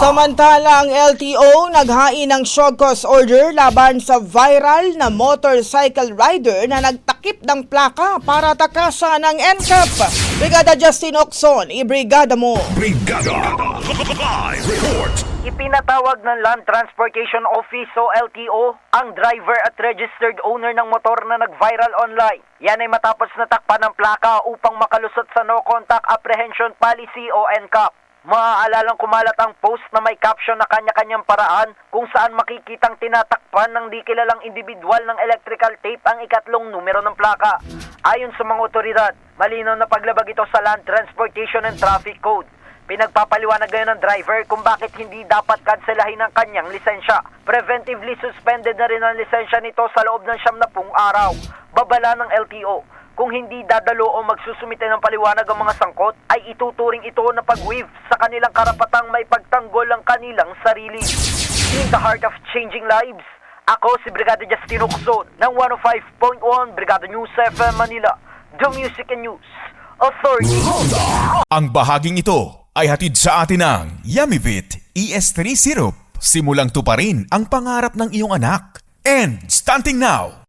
Samantala, ang LTO naghain ng show cause order laban sa viral na motorcycle rider na nagtakip ng plaka para takasan ng NCAP. Brigada Justin Ocson, ibrigada mo. Brigada Live Report. Ipinatawag ng Land Transportation Office o LTO ang driver at registered owner ng motor na nag-viral online. Yan ay matapos natakpan ng plaka upang makalusot sa No Contact Apprehension Policy o NCAP. Maaalalang kumalat ang post na may caption na kanya-kanyang paraan kung saan makikitang tinatakpan ng di kilalang individual ng electrical tape ang ikatlong numero ng plaka. Ayon sa mga otoridad, malinaw na paglabag ito sa Land Transportation and Traffic Code. Pinagpapaliwanag ngayon ng driver kung bakit hindi dapat kanselahin ang kanyang lisensya. Preventively suspended na rin ang lisensya nito sa loob ng 70 araw. Babala ng LTO, kung hindi dadalo o magsusumite ng paliwanag ang mga sangkot, ay ituturing ito na pag-waive sa kanilang karapatang may pagtanggol ang kanilang sarili. In the heart of changing lives, ako si Brigada Justin Ocson ng 105.1 Brigada News FM Manila, The Music and News Authority. Ang bahaging ito ay hatid sa atin ng Yummyvit ES3 Syrup. Simulang tuparin ang pangarap ng iyong anak. And starting now,